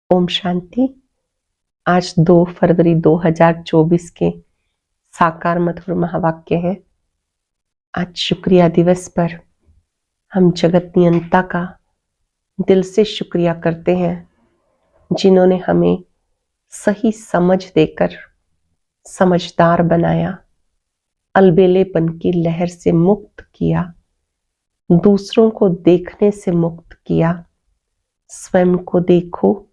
ओम शांति। आज 2 फरवरी 2024 के साकार मधुर महावाक्य है। आज शुक्रिया दिवस पर हम जगत नियंता का दिल से शुक्रिया करते हैं, जिन्होंने हमें सही समझ देकर समझदार बनाया, अलबेलेपन की लहर से मुक्त किया, दूसरों को देखने से मुक्त किया। स्वयं को देखो,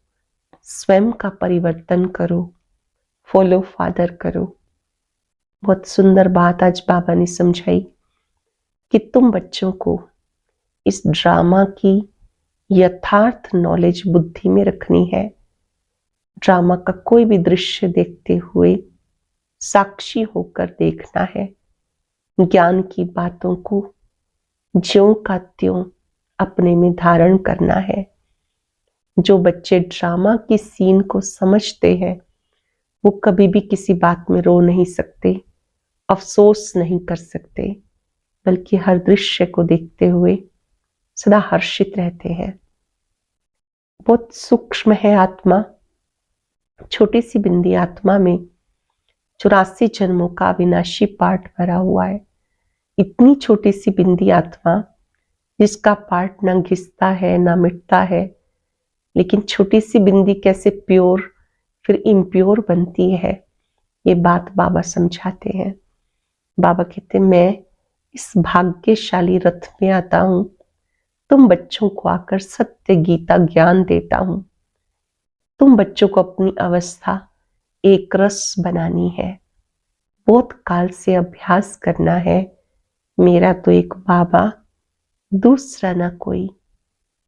स्वयं का परिवर्तन करो, फॉलो फादर करो। बहुत सुंदर बात आज बाबा ने समझाई कि तुम बच्चों को इस ड्रामा की यथार्थ नॉलेज बुद्धि में रखनी है। ड्रामा का कोई भी दृश्य देखते हुए साक्षी होकर देखना है। ज्ञान की बातों को ज्यों का त्यों अपने में धारण करना है। जो बच्चे ड्रामा की सीन को समझते हैं, वो कभी भी किसी बात में रो नहीं सकते, अफसोस नहीं कर सकते, बल्कि हर दृश्य को देखते हुए सदा हर्षित रहते हैं। बहुत सूक्ष्म है आत्मा। छोटी सी बिंदी आत्मा में 84 जन्मों का अविनाशी पार्ट भरा हुआ है। इतनी छोटी सी बिंदी आत्मा जिसका पार्ट ना घिसता है ना मिटता है, लेकिन छोटी सी बिंदी कैसे प्योर फिर इम्प्योर बनती है, ये बात बाबा समझाते हैं। बाबा कहते मैं इस भाग्यशाली रथ में आता हूं, तुम बच्चों को आकर सत्य गीता ज्ञान देता हूं। तुम बच्चों को अपनी अवस्था एक रस बनानी है। बहुत काल से अभ्यास करना है। मेरा तो एक बाबा, दूसरा ना कोई,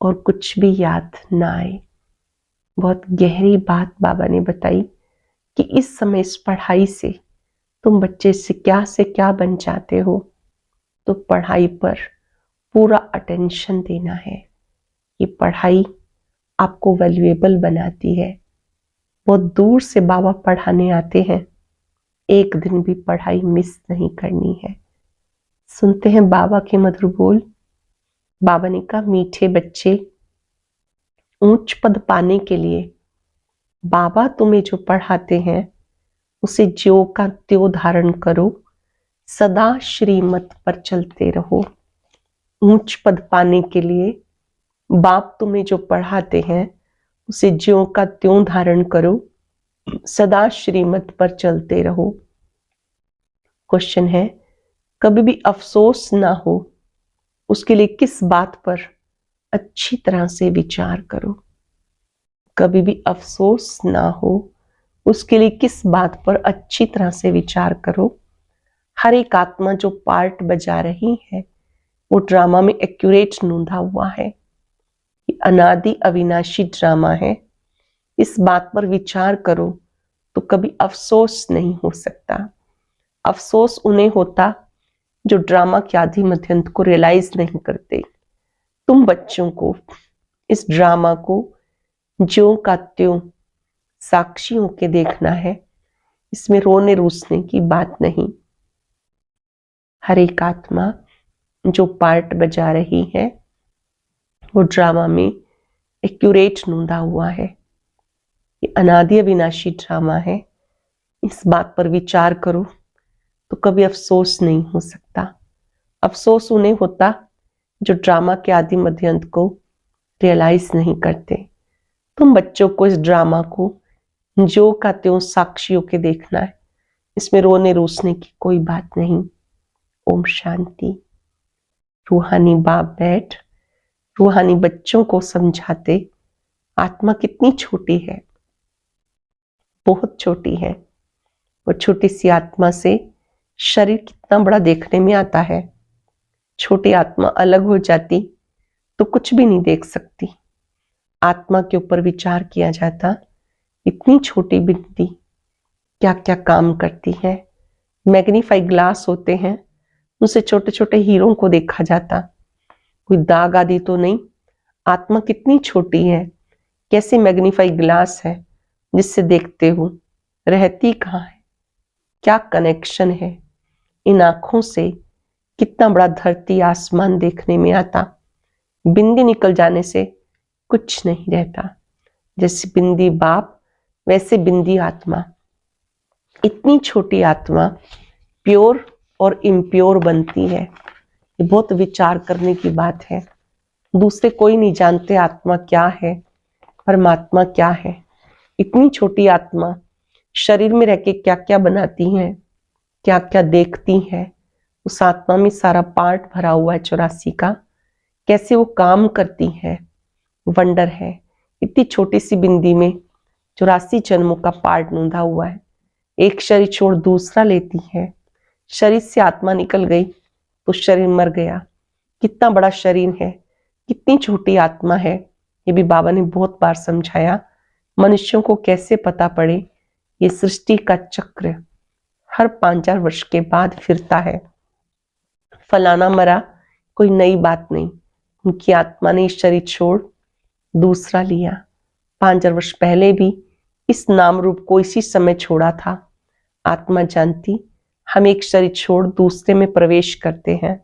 और कुछ भी याद ना आए। बहुत गहरी बात बाबा ने बताई कि इस समय इस पढ़ाई से तुम बच्चे से क्या बन जाते हो। तो पढ़ाई पर पूरा अटेंशन देना है। ये पढ़ाई आपको वैल्यूएबल बनाती है। बहुत दूर से बाबा पढ़ाने आते हैं, एक दिन भी पढ़ाई मिस नहीं करनी है। सुनते हैं बाबा के मधुर बोल। बाबा ने कहा मीठे बच्चे, ऊंच पद पाने के लिए बाबा तुम्हें जो पढ़ाते हैं उसे ज्यों का त्यों धारण करो, सदा श्रीमत पर चलते रहो। ऊंच पद पाने के लिए बाप तुम्हें जो पढ़ाते हैं उसे ज्यों का त्यों धारण करो, सदा श्रीमत पर चलते रहो। क्वेश्चन है, कभी भी अफसोस ना हो उसके लिए किस बात पर अच्छी तरह से विचार करो। कभी भी अफसोस ना हो उसके लिए किस बात पर अच्छी तरह से विचार करो। हर एक आत्मा जो पार्ट बजा रही है वो ड्रामा में एक्यूरेट नोंधा हुआ है। ये अनादि अविनाशी ड्रामा है। इस बात पर विचार करो तो कभी अफसोस नहीं हो सकता। अफसोस उन्हें होता जो ड्रामा के आदि मध्यंत को रियलाइज नहीं करते। तुम बच्चों को इस ड्रामा को ज्यों का त्यों साक्षी होके देखना है। इसमें रोने रूसने की बात नहीं। हर एक आत्मा जो पार्ट बजा रही है वो ड्रामा में एक्यूरेट नोंधा हुआ है। ये अनादि अविनाशी ड्रामा है। इस बात पर विचार करो तो कभी अफसोस नहीं हो सकता। अफसोस उन्हें होता जो ड्रामा के आदि मध्यंत को रियलाइज नहीं करते। तुम बच्चों को इस ड्रामा को जो का त्यों साक्षी होके देखना है। इसमें रोने रूसने की कोई बात नहीं। ओम शांति। रूहानी बाप बैठ रूहानी बच्चों को समझाते आत्मा कितनी छोटी है, बहुत छोटी है। वो छोटी सी आत्मा से शरीर कितना बड़ा देखने में आता है। छोटी आत्मा अलग हो जाती तो कुछ भी नहीं देख सकती। आत्मा के ऊपर विचार किया जाता, इतनी छोटी बिंदी क्या क्या काम करती है। मैग्नीफाई ग्लास होते हैं, उनसे छोटे छोटे हीरों को देखा जाता, कोई दाग आदि तो नहीं। आत्मा कितनी छोटी है, कैसे मैग्नीफाई ग्लास है जिससे देखते हो, रहती कहाँ है, क्या कनेक्शन है। इन आंखों से कितना बड़ा धरती आसमान देखने में आता। बिंदी निकल जाने से कुछ नहीं रहता। जैसे बिंदी बाप वैसे बिंदी आत्मा। इतनी छोटी आत्मा प्योर और इम्प्योर बनती है। ये बहुत विचार करने की बात है। दूसरे कोई नहीं जानते आत्मा क्या है, परमात्मा क्या है। इतनी छोटी आत्मा शरीर में रह के क्या क्या बनाती है, क्या क्या देखती है। उस आत्मा में सारा पार्ट भरा हुआ है 84 का, कैसे वो काम करती है, वंडर है। इतनी छोटी सी बिंदी में 84 जन्मों का पार्ट नूंधा हुआ है। एक शरीर छोड़ दूसरा लेती है। शरीर से आत्मा निकल गई तो शरीर मर गया। कितना बड़ा शरीर है, कितनी छोटी आत्मा है, ये भी बाबा ने बहुत बार समझाया। मनुष्यों को कैसे पता पड़े ये सृष्टि का चक्र हर 5,000 वर्ष के बाद फिरता है। फलाना मरा कोई नई बात नहीं, उनकी आत्मा ने शरीर छोड़ दूसरा लिया। 5,000 वर्ष पहले भी इस नाम रूप को इसी समय छोड़ा था। आत्मा जानती हम एक शरीर छोड़ दूसरे में प्रवेश करते हैं।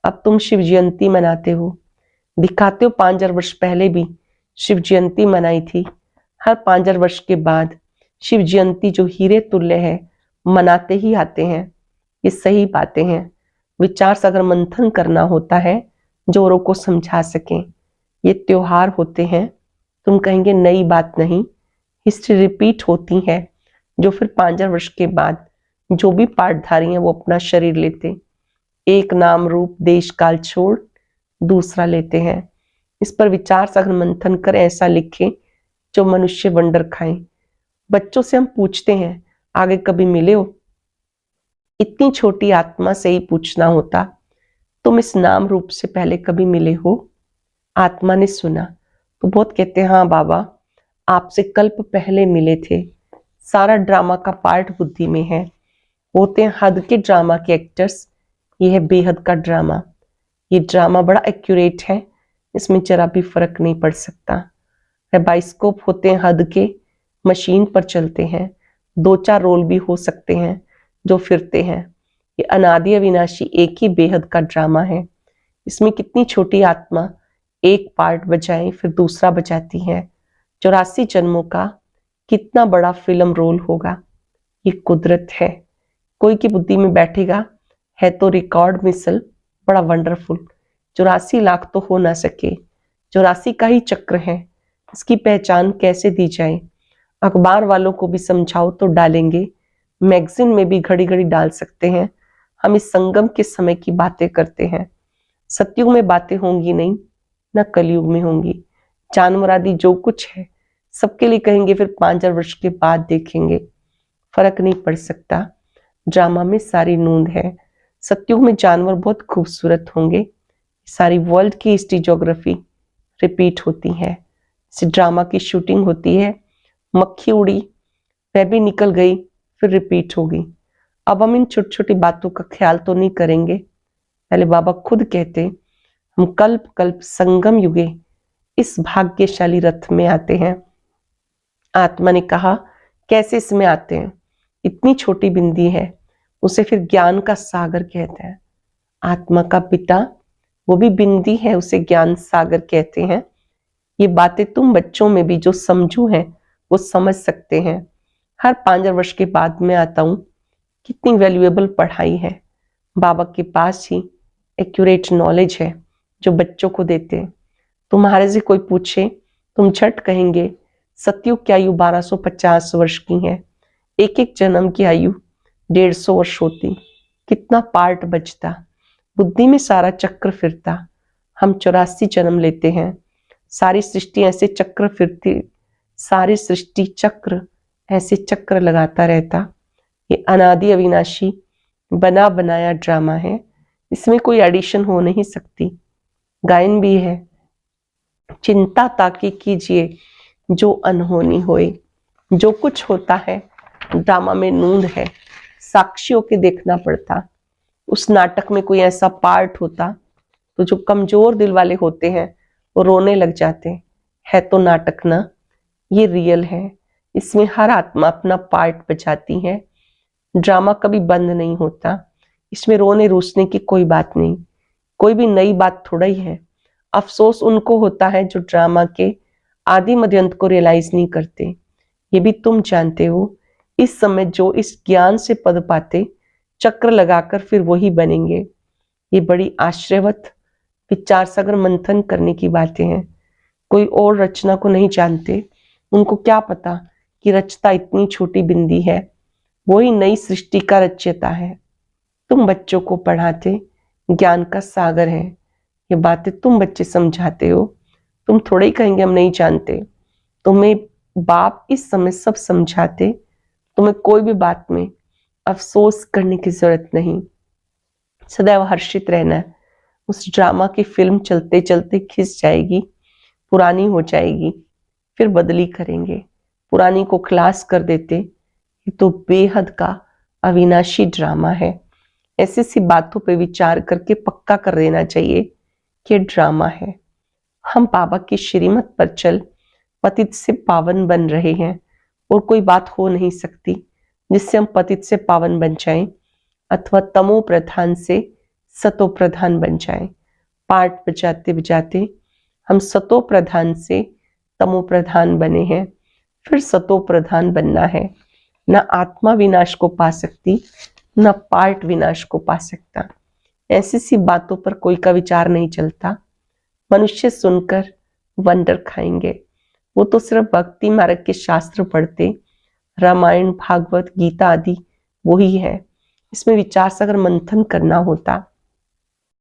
अब तुम शिव जयंती मनाते हो, दिखाते हो 5,000 वर्ष पहले भी शिव जयंती मनाई थी। हर 5,000 वर्ष के बाद शिव जयंती जो हीरे तुल्य है मनाते ही आते हैं। ये सही बातें हैं। विचार सागर मंथन करना होता है जो औरों को समझा सकें। ये त्योहार होते हैं, तुम कहेंगे नई बात नहीं, हिस्ट्री रिपीट होती है। जो फिर 5,000 वर्ष के बाद जो भी पाठधारी हैं वो अपना शरीर लेते, एक नाम रूप देश काल छोड़ दूसरा लेते हैं। इस पर विचार सागर मंथन कर ऐसा लिखें जो मनुष्य वंडर खाएं। बच्चों से हम पूछते हैं आगे कभी मिले हो? इतनी छोटी आत्मा से ही पूछना होता, तुम इस नाम रूप से पहले कभी मिले हो? आत्मा ने सुना तो बहुत कहते हैं हाँ बाबा, आपसे कल्प पहले मिले थे। सारा ड्रामा का पार्ट बुद्धि में है। होते हैं हद के ड्रामा के एक्टर्स, ये है बेहद का ड्रामा। ये ड्रामा बड़ा एक्यूरेट है, इसमें जरा भी फर्क नहीं पड़ सकता। बाइस्कोप होते हैं हद के, मशीन पर चलते हैं। 2-4 रोल भी हो सकते हैं जो फिरते हैं। ये अनादि अविनाशी एक ही बेहद का ड्रामा है। इसमें कितनी छोटी आत्मा एक पार्ट बजाए फिर दूसरा बजाती है। 84 जन्मों का कितना बड़ा फिल्म रोल होगा। ये कुदरत है। कोई की बुद्धि में बैठेगा है तो रिकॉर्ड मिसल बड़ा वंडरफुल। 84 लाख तो हो ना सके, 84 का ही चक्र है। इसकी पहचान कैसे दी जाए? अखबार वालों को भी समझाओ तो डालेंगे, मैगजीन में भी घड़ी घड़ी डाल सकते हैं। हम इस संगम के समय की बातें करते हैं। सतयुग में बातें होंगी नहीं, न कलयुग में होंगी। जानवर आदि जो कुछ है सबके लिए कहेंगे फिर 5,000 वर्ष के बाद देखेंगे। फर्क नहीं पड़ सकता, ड्रामा में सारी नूंद है। सतयुग में जानवर बहुत खूबसूरत होंगे। सारी वर्ल्ड की हिस्ट्री ज्योग्राफी रिपीट होती है। जैसे ड्रामा की शूटिंग होती है, मक्खी उड़ी वह भी निकल गई फिर रिपीट होगी। अब हम इन छोटी छोटी बातों का ख्याल तो नहीं करेंगे। पहले बाबा खुद कहते हम कल्प कल्प संगम युगे इस भाग्यशाली रथ में आते हैं। आत्मा ने कहा कैसे इसमें आते हैं? इतनी छोटी बिंदी है, उसे फिर ज्ञान का सागर कहते हैं। आत्मा का पिता वो भी बिंदी है, उसे ज्ञान सागर कहते हैं। ये बातें तुम बच्चों में भी जो समझू हैं वो समझ सकते हैं। हर 5,000 वर्ष के बाद मैं आता हूं। कितनी वैल्यूएबल पढ़ाई है। बाबा के पास ही एक्यूरेट नॉलेज है जो बच्चों को देते हैं। तुम्हारे से कोई पूछे तुम झट कहेंगे सतयुग की आयु 1250 वर्ष की है। एक एक जन्म की आयु 150 वर्ष होती। कितना पार्ट बचता, बुद्धि में सारा चक्र फिरता। हम 84 जन्म लेते हैं। सारी सृष्टि ऐसे चक्र फिरती, सारी सृष्टि चक्र ऐसे चक्र लगाता रहता। ये अनादि अविनाशी बना बनाया ड्रामा है, इसमें कोई एडिशन हो नहीं सकती। गायन भी है, चिंता ताकि कीजिए जो अनहोनी होए। जो कुछ होता है ड्रामा में नूंद है, साक्षियों के देखना पड़ता। उस नाटक में कोई ऐसा पार्ट होता तो जो कमजोर दिल वाले होते हैं वो रोने लग जाते है। तो नाटक ना, ये रियल है। इसमें हर आत्मा अपना पार्ट बजाती है। ड्रामा कभी बंद नहीं होता। इसमें रोने रूसने की कोई बात नहीं, कोई भी नई बात थोड़ा ही है। अफसोस उनको होता है जो ड्रामा के आदि मध्य अंत को रियलाइज नहीं करते। ये भी तुम जानते हो, इस समय जो इस ज्ञान से पद पाते, चक्र लगाकर फिर वही बनेंगे। ये बड़ी आश्चर्यवत विचार सागर मंथन करने की बातें हैं। कोई और रचना को नहीं जानते, उनको क्या पता कि रचता इतनी छोटी बिंदी है, वही नई सृष्टि का रचयिता है। तुम बच्चों को पढ़ाते ज्ञान का सागर है। ये बातें तुम बच्चे समझाते हो, तुम थोड़े ही कहेंगे हम नहीं जानते। तुम्हें बाप इस समय सब समझाते, तुम्हें कोई भी बात में अफसोस करने की जरूरत नहीं। सदैव हर्षित रहना। उस ड्रामा की फिल्म चलते चलते खिंच जाएगी, पुरानी हो जाएगी, फिर बदली करेंगे, पुरानी को खलास कर देते। ये तो बेहद का अविनाशी ड्रामा है। ऐसी सी बातों पे विचार करके पक्का कर देना चाहिए कि ड्रामा है। हम बाबा की श्रीमत पर चल पतित से पावन बन रहे हैं, और कोई बात हो नहीं सकती जिससे हम पतित से पावन बन जाएं अथवा तमो प्रधान से सतो प्रधान बन जाएं। पाठ बजाते बजाते हम सतो प्रधान से तमो प्रधान बने हैं, फिर सतो प्रधान बनना है। न आत्मा विनाश को पा सकती, न पार्ट विनाश को पा सकता। ऐसी सी बातों पर कोई का विचार नहीं चलता। मनुष्य सुनकर वंडर खाएंगे। वो तो सिर्फ भक्ति मार्ग के शास्त्र पढ़ते, रामायण भागवत गीता आदि वही है। इसमें विचार सागर मंथन करना होता।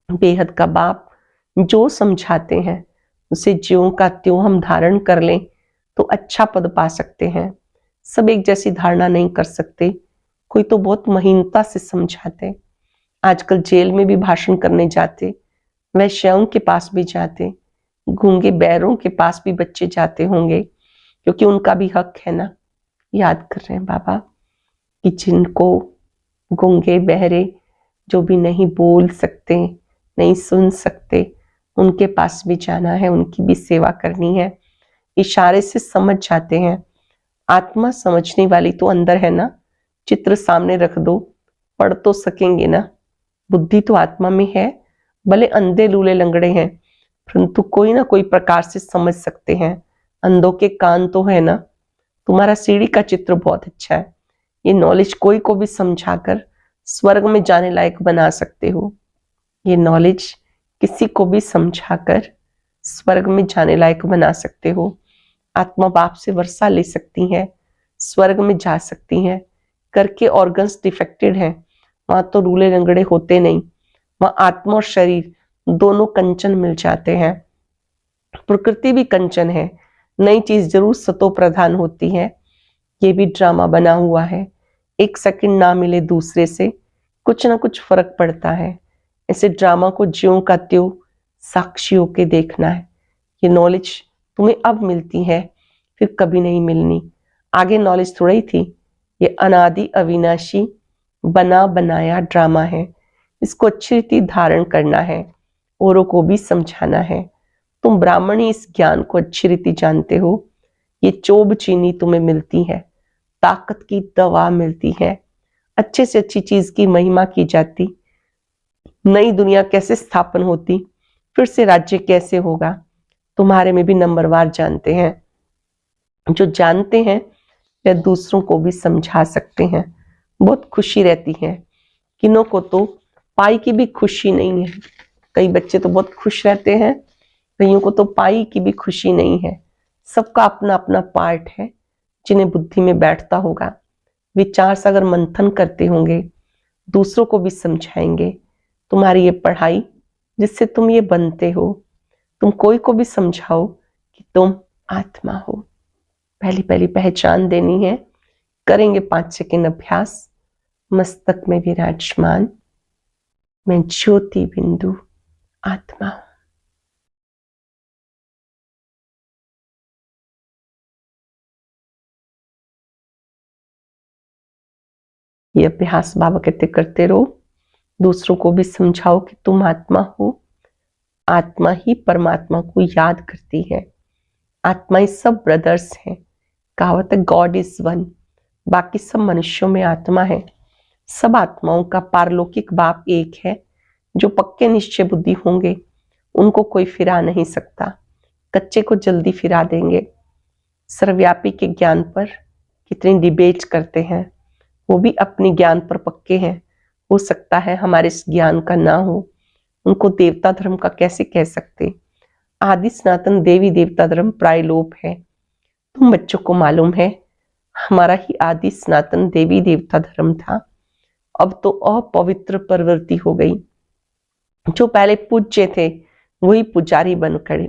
बेहद का बाप जो समझाते हैं उसे ज्यों का त्यों हम धारण कर लें तो अच्छा पद पा सकते हैं। सब एक जैसी धारणा नहीं कर सकते, कोई तो बहुत महीनता से समझाते। आजकल जेल में भी भाषण करने जाते, वैश्याओं के पास भी जाते, गूंगे बैरों के पास भी बच्चे जाते होंगे, क्योंकि उनका भी हक है ना। याद कर रहे हैं बाबा कि जिनको गूंगे बहरे जो भी नहीं बोल सकते, नहीं सुन सकते, उनके पास भी जाना है, उनकी भी सेवा करनी है। इशारे से समझ जाते हैं। आत्मा समझने वाली तो अंदर है ना, चित्र सामने रख दो, पढ़ तो सकेंगे ना। बुद्धि तो आत्मा में है, भले अंधे लूले लंगड़े हैं, परंतु कोई ना कोई प्रकार से समझ सकते हैं। अंधों के कान तो है ना। तुम्हारा सीढ़ी का चित्र बहुत अच्छा है। ये नॉलेज कोई को भी समझाकर स्वर्ग में जाने लायक बना सकते हो। ये नॉलेज किसी को भी समझाकर स्वर्ग में जाने लायक बना सकते हो। आत्मा बाप से वर्षा ले सकती है, स्वर्ग में जा सकती हैं। करके ऑर्गन्स डिफेक्टेड हैं, वहां तो रूले रंगड़े होते नहीं, वहां आत्मा और शरीर दोनों कंचन मिल जाते हैं। प्रकृति भी कंचन है, नई चीज जरूर सतो प्रधान होती है। ये भी ड्रामा बना हुआ है। एक सेकंड ना मिले दूसरे से कुछ ना कुछ फर्क पड़ता है। ऐसे ड्रामा को ज्यों का त्यों साक्षी होके देखना है। ये नॉलेज तुम्हें अब मिलती है, फिर कभी नहीं मिलनी। आगे नॉलेज थोड़ा ही थी। ये अनादि अविनाशी बना बनाया ड्रामा है। इसको अच्छी रीति धारण करना है, औरों को भी समझाना है। तुम ब्राह्मण ही इस ज्ञान को अच्छी रीति जानते हो। ये चोब चीनी तुम्हें मिलती है, ताकत की दवा मिलती है, अच्छे से अच्छी चीज की महिमा की जाती। नई दुनिया कैसे स्थापन होती, फिर से राज्य कैसे होगा, तुम्हारे में भी नंबरवार जानते हैं। जो जानते हैं वे दूसरों को भी समझा सकते हैं। बहुत खुशी रहती है। किन्हों को तो पाई की भी खुशी नहीं है। कई बच्चे तो बहुत खुश रहते हैं, कईयों को तो पाई की भी खुशी नहीं है। सबका अपना अपना पार्ट है जिन्हें बुद्धि में बैठता होगा। विचार सागर मंथन करते होंगे, दूसरों को भी समझाएंगे। तुम्हारी ये पढ़ाई जिससे तुम ये बनते हो, तुम कोई को भी समझाओ कि तुम आत्मा हो। पहली पहली पहचान देनी है। करेंगे 5 सेकंड अभ्यास। मस्तक में विराजमान मैं ज्योति बिंदु आत्मा हूं। ये अभ्यास बाबा कहते करते रहो। दूसरों को भी समझाओ कि तुम आत्मा हो। आत्मा ही परमात्मा को याद करती है। आत्मा ही सब ब्रदर्स हैं। कहावत है गॉड इज वन। बाकी सब मनुष्यों में आत्मा है। सब आत्माओं का पारलौकिक बाप एक है। जो पक्के निश्चय बुद्धि होंगे उनको कोई फिरा नहीं सकता। कच्चे को जल्दी फिरा देंगे। सर्वव्यापी के ज्ञान पर कितनी डिबेट करते हैं, वो भी अपने ज्ञान पर पक्के हैं। हो सकता है हमारे इस ज्ञान का ना हो, उनको देवता धर्म का कैसे कह सकते। आदि सनातन देवी देवता धर्म प्रायलोप है। तुम बच्चों को मालूम है हमारा ही आदि सनातन देवी देवता धर्म था, अब तो अपवित्र प्रवृत्ति हो गई। जो पहले पूज्य थे वही पुजारी बन गए,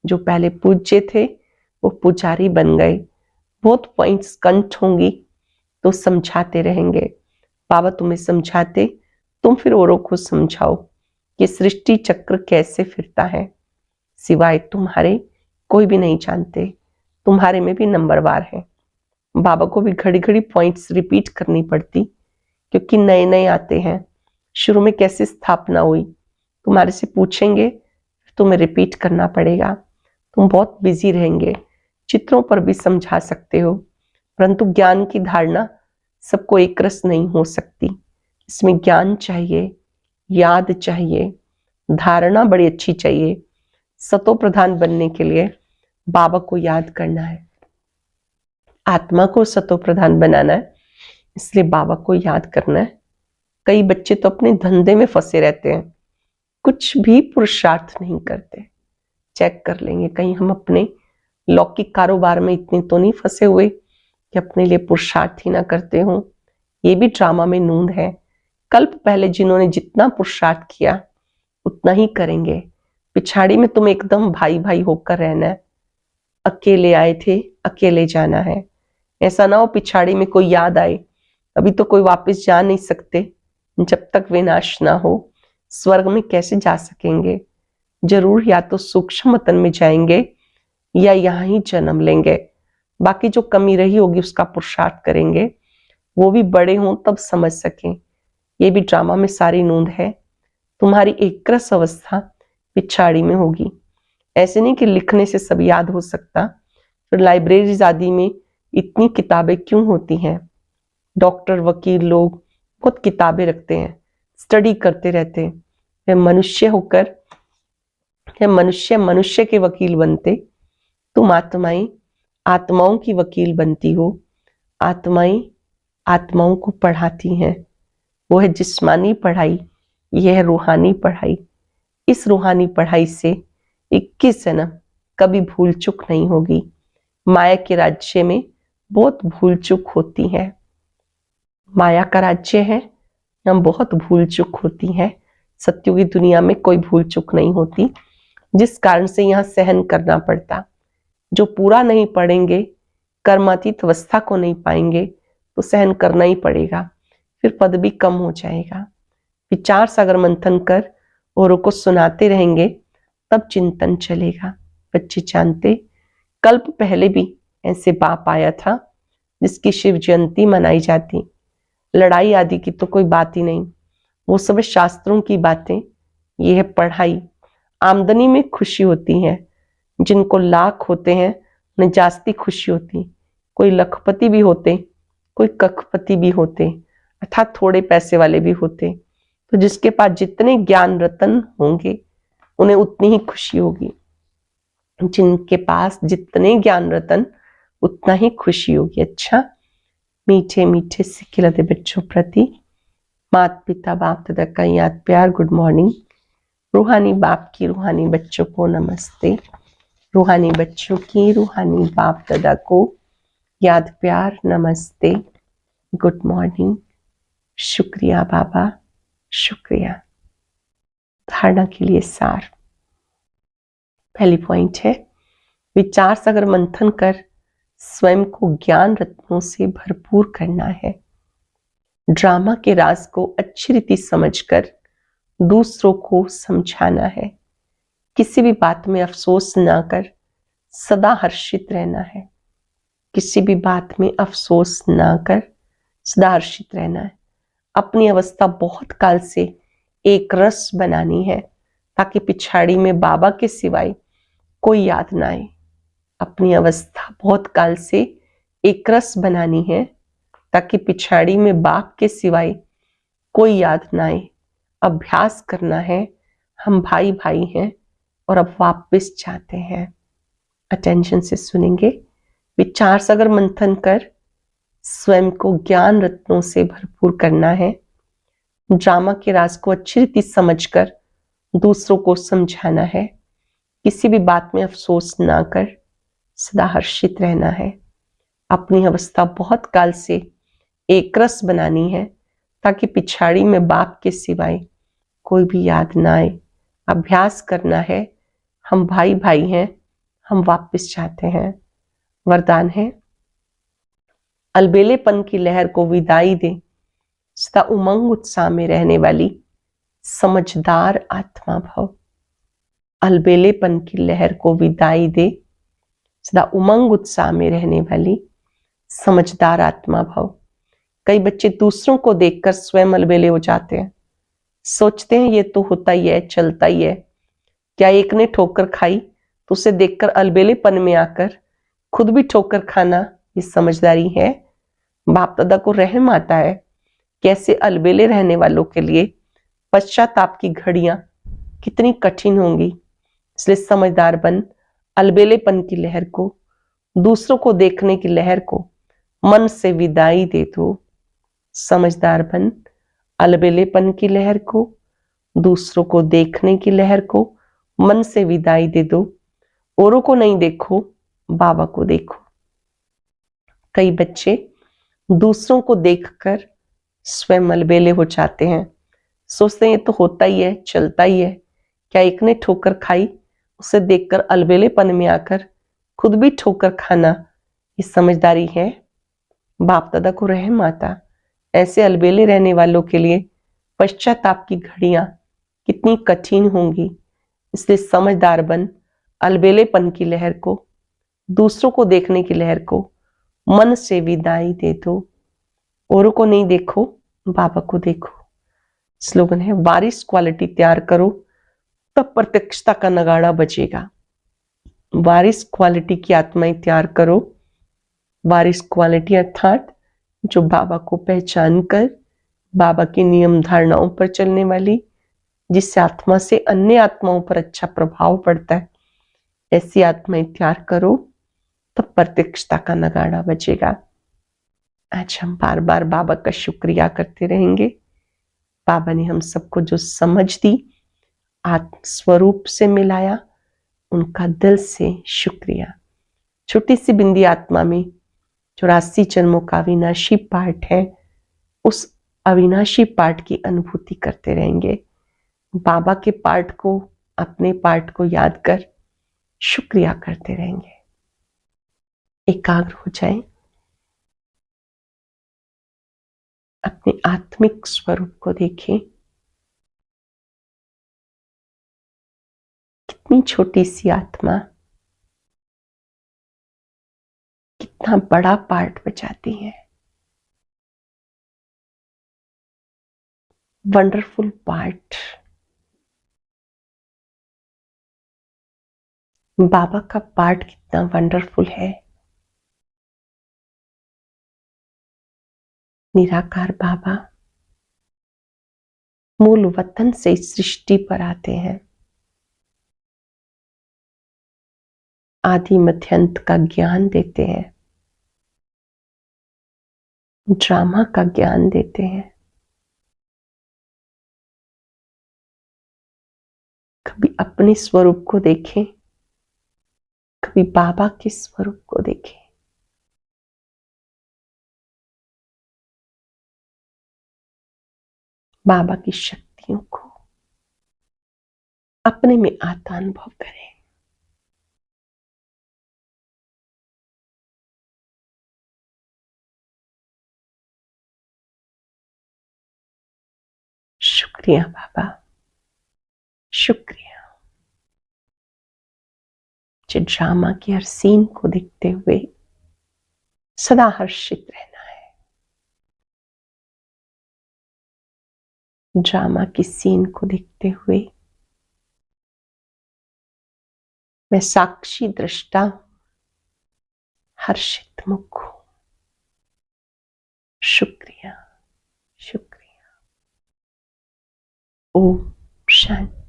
जो पहले पूज्य थे वो पुजारी बन गए। बहुत पॉइंट्स कंठ होंगी तो समझाते रहेंगे। बाबा तुम्हें समझाते, तुम फिर औरों को समझाओ कि सृष्टि चक्र कैसे फिरता है। सिवाय तुम्हारे कोई भी नहीं जानते, तुम्हारे में भी नंबरवार है। बाबा को भी घड़ी घड़ी पॉइंट्स रिपीट करनी पड़ती, क्योंकि नए नए आते हैं। शुरू में कैसे स्थापना हुई तुम्हारे से पूछेंगे, तुम्हें रिपीट करना पड़ेगा। तुम बहुत बिजी रहेंगे, चित्रों पर भी समझा सकते हो, परंतु ज्ञान की धारणा सबको एक रस नहीं हो सकती। इसमें ज्ञान चाहिए, याद चाहिए, धारणा बड़ी अच्छी चाहिए। सतो प्रधान बनने के लिए बाबा को याद करना है, आत्मा को सतो प्रधान बनाना है, इसलिए बाबा को याद करना है। कई बच्चे तो अपने धंधे में फंसे रहते हैं, कुछ भी पुरुषार्थ नहीं करते। चेक कर लेंगे कहीं हम अपने लौकिक कारोबार में इतने तो नहीं फंसे हुए कि अपने लिए पुरुषार्थ ही ना करते हो। ये भी ड्रामा में नूंद है। कल्प पहले जिन्होंने जितना पुरुषार्थ किया उतना ही करेंगे। पिछाड़ी में तुम एकदम भाई भाई होकर रहना है। अकेले आए थे, अकेले जाना है। ऐसा ना हो पिछाड़ी में कोई याद आए, अभी तो कोई वापस जा नहीं सकते। जब तक विनाश ना हो स्वर्ग में कैसे जा सकेंगे। जरूर या तो सूक्ष्म वतन में जाएंगे या यहाँ ही जन्म लेंगे। बाकी जो कमी रही होगी उसका पुरुषार्थ करेंगे, वो भी बड़े हों तब समझ सकें। ये भी ड्रामा में सारी नूंद है। तुम्हारी एक रस अवस्था पिछाड़ी में होगी। ऐसे नहीं कि लिखने से सब याद हो सकता। फिर लाइब्रेरीज आदि में इतनी किताबें क्यों होती हैं। डॉक्टर वकील लोग बहुत किताबें रखते हैं, स्टडी करते रहते हैं। वे मनुष्य होकर मनुष्य के वकील बनते। तुम आत्माएं आत्माओं की वकील बनती हो। आत्माएं आत्माओं को पढ़ाती हैं। वो है जिस्मानी पढ़ाई, यह है रूहानी पढ़ाई। इस रूहानी पढ़ाई से 21 जन्म कभी भूल चूक नहीं होगी। माया के राज्य में बहुत भूल चूक होती है। माया का राज्य है, हम बहुत भूल चूक होती है। सत्युगी दुनिया में कोई भूल चूक नहीं होती, जिस कारण से यहाँ सहन करना पड़ता। जो पूरा नहीं पढ़ेंगे, कर्मातीत अवस्था को नहीं पाएंगे, तो सहन करना ही पड़ेगा। फिर पद भी कम हो जाएगा। विचार सागर मंथन कर औरों को सुनाते रहेंगे, तब चिंतन चलेगा। बच्चे जानते कल्प पहले भी ऐसे बाप आया था जिसकी शिव जयंती मनाई जाती। लड़ाई आदि की तो कोई बात ही नहीं, वो सब शास्त्रों की बातें। ये है पढ़ाई। आमदनी में खुशी होती है। जिनको लाख होते हैं उन्हें जास्ती खुशी होती। कोई लखपति भी होते, कोई कखपति भी होते, अर्थात थोड़े पैसे वाले भी होते। तो जिसके पास जितने ज्ञान रतन होंगे उन्हें उतनी ही खुशी होगी। जिनके पास जितने ज्ञान रतन उतना ही खुशी होगी। अच्छा, मीठे मीठे से खिलते बच्चों प्रति माता पिता बाप दादा का याद प्यार गुड मॉर्निंग। रूहानी बाप की रूहानी बच्चों को नमस्ते। रूहानी बच्चों की रूहानी बाप दादा को याद प्यार नमस्ते, गुड मॉर्निंग। शुक्रिया बाबा, शुक्रिया। धारणा के लिए सार। पहली पॉइंट है, विचार सागर मंथन कर स्वयं को ज्ञान रत्नों से भरपूर करना है। ड्रामा के राज को अच्छी रीति समझकर दूसरों को समझाना है। किसी भी बात में अफसोस ना कर सदा हर्षित रहना है। किसी भी बात में अफसोस ना कर सदा हर्षित रहना है। अपनी अवस्था बहुत काल से एक रस बनानी है, ताकि पिछाड़ी में बाबा के सिवाय कोई याद ना आए। अपनी अवस्था बहुत काल से एक रस बनानी है, ताकि पिछाड़ी में बाप के सिवाय कोई याद ना आए। अभ्यास करना है। हम भाई भाई हैं और अब वापस जाते हैं। अटेंशन से सुनेंगे। विचार सागर मंथन कर स्वयं को ज्ञान रत्नों से भरपूर करना है। ड्रामा के राज को अच्छी रीति समझकर दूसरों को समझाना है। किसी भी बात में अफसोस ना कर सदा हर्षित रहना है। अपनी अवस्था बहुत काल से एक रस बनानी है ताकि पिछाड़ी में बाप के सिवाय कोई भी याद ना आए। अभ्यास करना है, हम भाई भाई हैं, हम वापस चाहते हैं। वरदान है, अलबेलेपन की लहर को विदाई दे, सदा उमंग उत्साह में रहने वाली समझदार आत्मा भव। अलबेलेपन की लहर को विदाई दे, सदा उमंग उत्साह में रहने वाली समझदार आत्मा भव। कई बच्चे दूसरों को देखकर स्वयं अलबेले हो जाते हैं, सोचते हैं ये तो होता ही है, चलता ही है। क्या एक ने ठोकर खाई तो उसे देखकर अलबेलेपन में आकर खुद भी ठोकर खाना ये समझदारी है? बाप दादा को रहम आता है कैसे अलबेले रहने वालों के लिए पश्चाताप की घड़ियां कितनी कठिन होंगी। इसलिए समझदार बन, अलबेलेपन की लहर को, दूसरों को देखने की लहर को मन से विदाई दे दो। समझदार बन, अलबेलेपन की लहर को, दूसरों को देखने की लहर को मन से विदाई दे दो। औरों को नहीं देखो, बाबा को देखो। कई बच्चे दूसरों को देखकर स्वयं अलबेले हो जाते हैं, सोचते हैं ये तो होता ही है, चलता ही है। क्या एक ने ठोकर खाई उसे देखकर अलबेलेपन में आकर खुद भी ठोकर खाना ये समझदारी है? बाप दादा को रहम आता ऐसे अलबेले रहने वालों के लिए पश्चाताप की घड़ियां कितनी कठिन होंगी। इसलिए समझदार बन, अलबेलेपन की लहर को, दूसरों को देखने की लहर को मन से विदाई दे दो। औरों को नहीं देखो, बाबा को देखो। स्लोगन है, वारिस क्वालिटी तैयार करो तब प्रत्यक्षता का नगाड़ा बजेगा। वारिस क्वालिटी की आत्माएं तैयार करो। वारिस क्वालिटी अर्थात जो बाबा को पहचान कर बाबा की नियम धारणाओं पर चलने वाली, जिससे आत्मा से अन्य आत्माओं पर अच्छा प्रभाव पड़ता है, ऐसी आत्माएं तैयार करो तब प्रत्यक्षता का नगाड़ा बजेगा। आज हम बार बार बाबा का शुक्रिया करते रहेंगे। बाबा ने हम सबको जो समझ दी, आत्म स्वरूप से मिलाया, उनका दिल से शुक्रिया। छोटी सी बिंदी आत्मा में 84 जन्मों का अविनाशी पार्ट है, उस अविनाशी पार्ट की अनुभूति करते रहेंगे। बाबा के पार्ट को, अपने पार्ट को याद कर शुक्रिया करते रहेंगे। एकाग्र हो जाए, अपने आत्मिक स्वरूप को देखें। कितनी छोटी सी आत्मा कितना बड़ा पार्ट बजाती है। Wonderful part. बाबा का पार्ट कितना वंडरफुल है। निराकार बाबा मूल वतन से इस सृष्टि पर आते हैं। आदि मध्य अंत का ज्ञान देते हैं, ड्रामा का ज्ञान देते हैं। कभी अपने स्वरूप को देखें, कभी बाबा के स्वरूप को देखें। बाबा की शक्तियों को अपने में आता अनुभव करें। शुक्रिया बाबा, शुक्रिया। जो ड्रामा की हर सीन को देखते हुए सदा हर्षित रहना है। ड्रामा की सीन को देखते हुए मैं साक्षी दृष्टा हर्षित मुख हूं। शुक्रिया, शुक्रिया। ओम शांति।